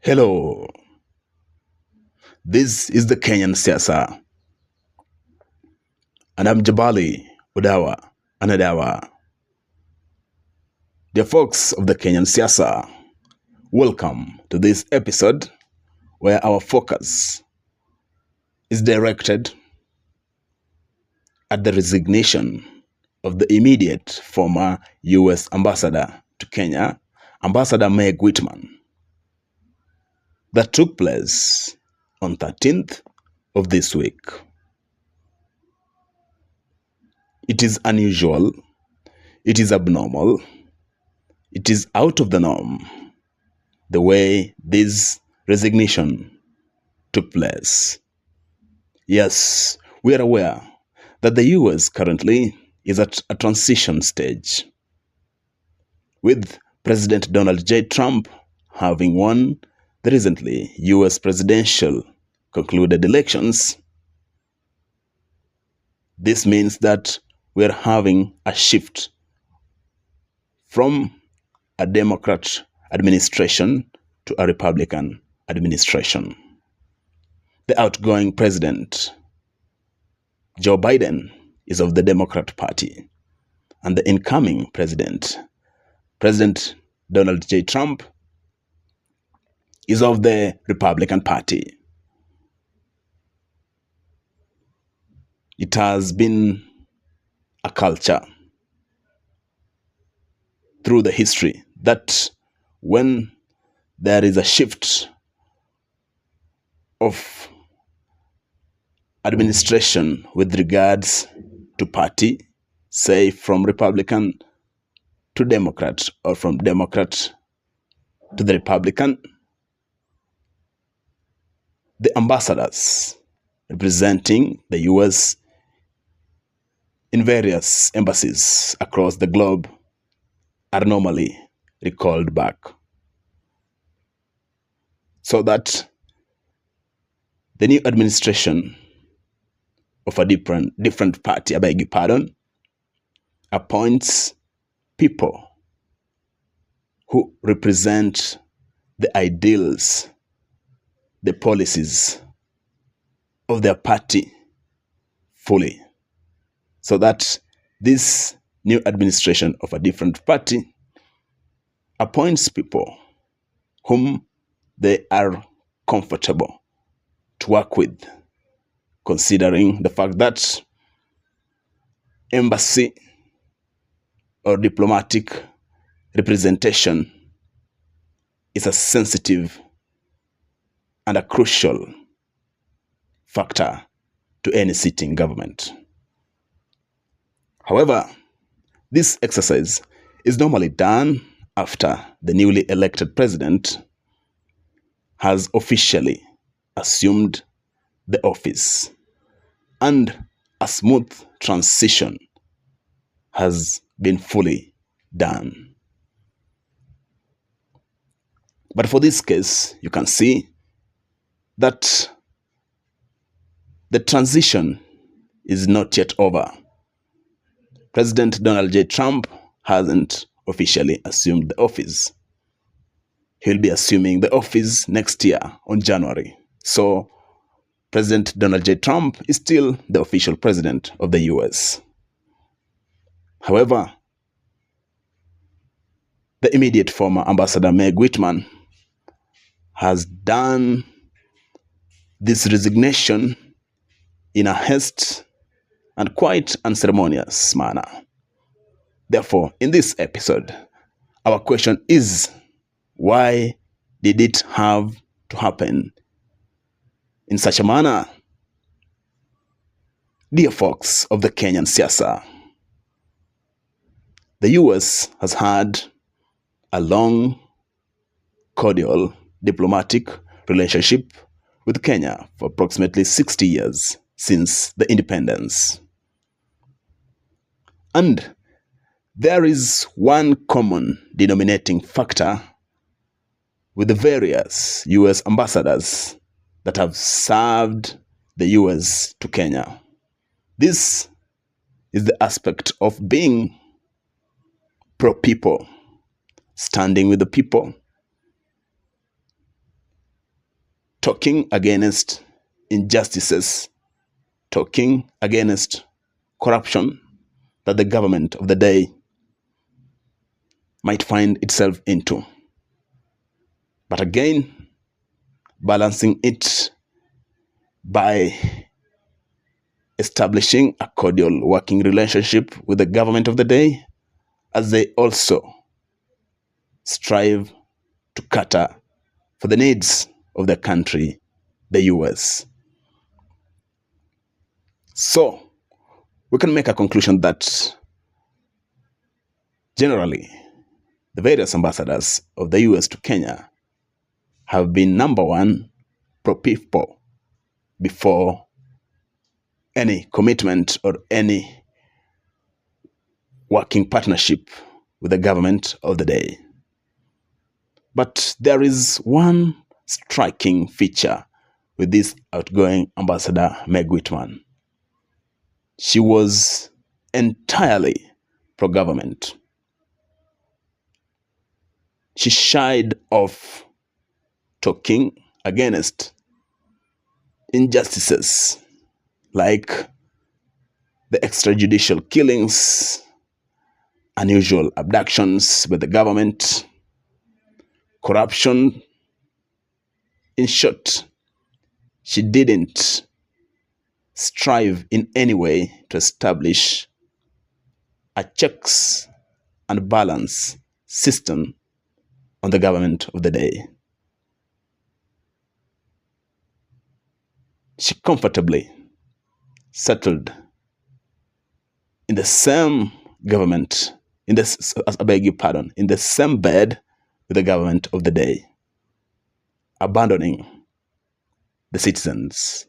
Hello, this is the Kenyan Siasa, and I'm Jabali Udawa Anadawa. Dear folks of the Kenyan Siasa, welcome to this episode where our focus is directed at the resignation of the immediate former US ambassador to Kenya, Ambassador Meg Whitman, that took place on 13th of this week. It is unusual, it is abnormal, it is out of the norm the way this resignation took place. Yes, we are aware that the US currently is at a transition stage, with President Donald J. Trump having won the recently US presidential concluded elections. This means that we are having a shift from a Democrat administration to a Republican administration. The outgoing president, Joe Biden, is of the Democrat Party, and the incoming president, President Donald J. Trump, is of the Republican Party. It has been a culture through the history that when there is a shift of administration with regards to party, say from Republican to Democrat or from Democrat to the Republican, the ambassadors representing the US in various embassies across the globe are normally recalled back, so that the new administration of a different party, I beg your pardon, appoints people who represent the ideals, the policies of their party fully, so that this new administration of a different party appoints people whom they are comfortable to work with, considering the fact that embassy or diplomatic representation is a sensitive and a crucial factor to any sitting government. However, this exercise is normally done after the newly elected president has officially assumed the office and a smooth transition has been fully done. But for this case, you can see that the transition is not yet over. President Donald J. Trump hasn't officially assumed the office. He'll be assuming the office next year on January. So President Donald J. Trump is still the official president of the US. However, the immediate former ambassador Meg Whitman has done this resignation in a haste and quite unceremonious manner. Therefore, in this episode, our question is, why did it have to happen in such a manner? Dear folks of the Kenyan Siasa, the US has had a long, cordial, diplomatic relationship with Kenya for approximately 60 years since the independence. And there is one common denominating factor with the various US ambassadors that have served the US to Kenya. This is the aspect of being pro-people, standing with the people, talking against injustices, talking against corruption that the government of the day might find itself into. But again, balancing it by establishing a cordial working relationship with the government of the day, as they also strive to cater for the needs of the country, the US. So, we can make a conclusion that generally, the various ambassadors of the US to Kenya have been number one, pro-people before any commitment or any working partnership with the government of the day. But there is one striking feature with this outgoing ambassador, Meg Whitman. She was entirely pro-government. She shied off talking against injustices like the extrajudicial killings, unusual abductions by the government, corruption. In short, she didn't strive in any way to establish a checks and balance system on the government of the day. She comfortably settled in the same government, in the same bed with the government of the day, abandoning the citizens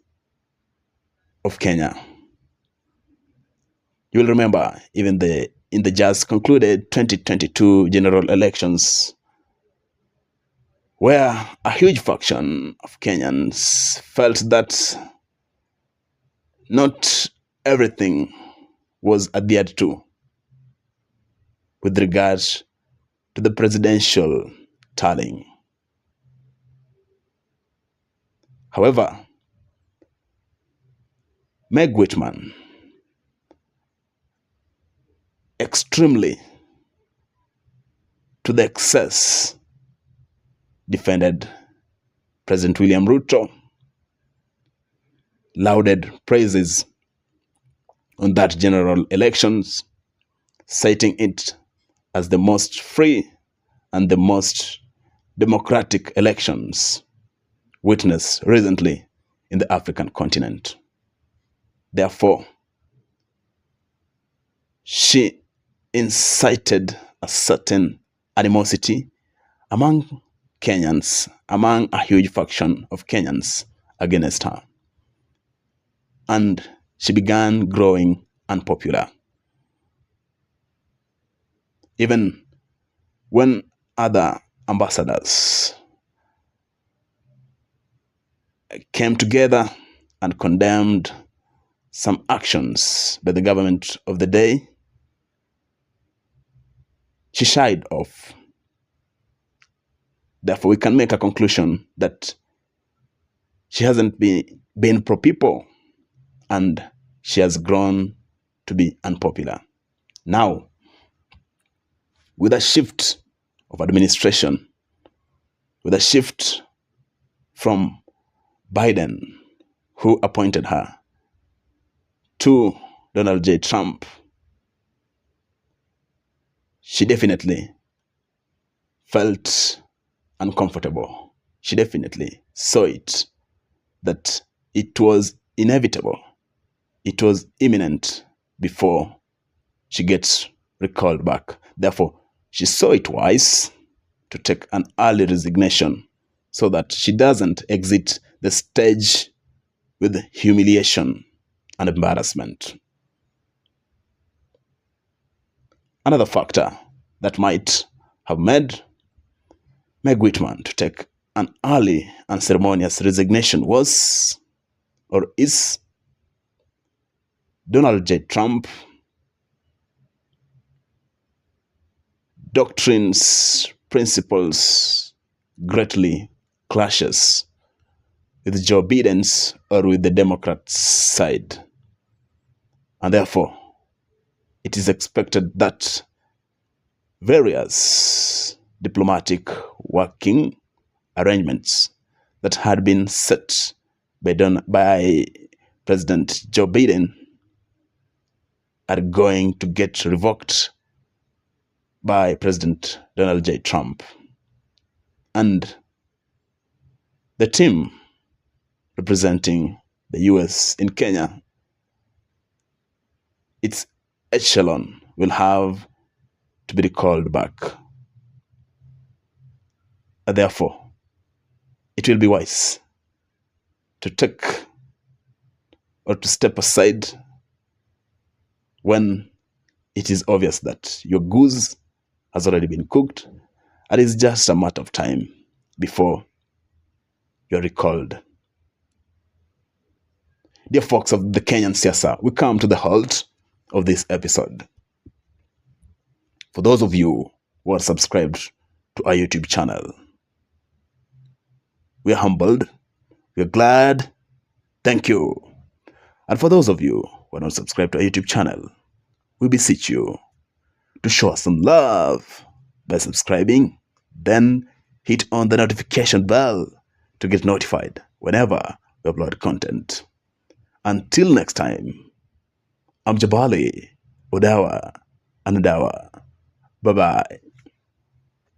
of Kenya. You will remember even in the just concluded 2022 general elections, where a huge faction of Kenyans felt that not everything was adhered to with regard to the presidential tallying. However, Meg Whitman extremely, to the excess, defended President William Ruto, lauded praises on that general elections, citing it as the most free and the most democratic elections witnessed recently in the African continent. Therefore, she incited a certain animosity among Kenyans, among a huge faction of Kenyans against her. And she began growing unpopular. Even when other ambassadors came together and condemned some actions by the government of the day, she shied off. Therefore, we can make a conclusion that she hasn't been pro-people, and she has grown to be unpopular. Now, with a shift of administration, with a shift from Biden, who appointed her, to Donald J. Trump, she definitely felt uncomfortable. She definitely saw it, that it was inevitable. It was imminent before she gets recalled back. Therefore, she saw it wise to take an early resignation so that she doesn't exit the stage with humiliation and embarrassment. Another factor that might have made Meg Whitman to take an early and ceremonious resignation was, or is, Donald J. Trump doctrines, principles greatly clashes with Joe Biden's or with the Democrats' side. And therefore, it is expected that various diplomatic working arrangements that had been set by President Joe Biden are going to get revoked by President Donald J. Trump. And the team representing the US in Kenya, its echelon will have to be recalled back. And therefore, it will be wise to take or to step aside when it is obvious that your goose has already been cooked and it's just a matter of time before you're recalled. Dear folks of the Kenyan Siasa, we come to the halt of this episode. For those of you who are subscribed to our YouTube channel, we are humbled, we are glad, thank you. And for those of you who are not subscribed to our YouTube channel, we beseech you to show us some love by subscribing, then hit on the notification bell to get notified whenever we upload content. Until next time, I'm Jabali, Odawa, and Odawa. Bye-bye.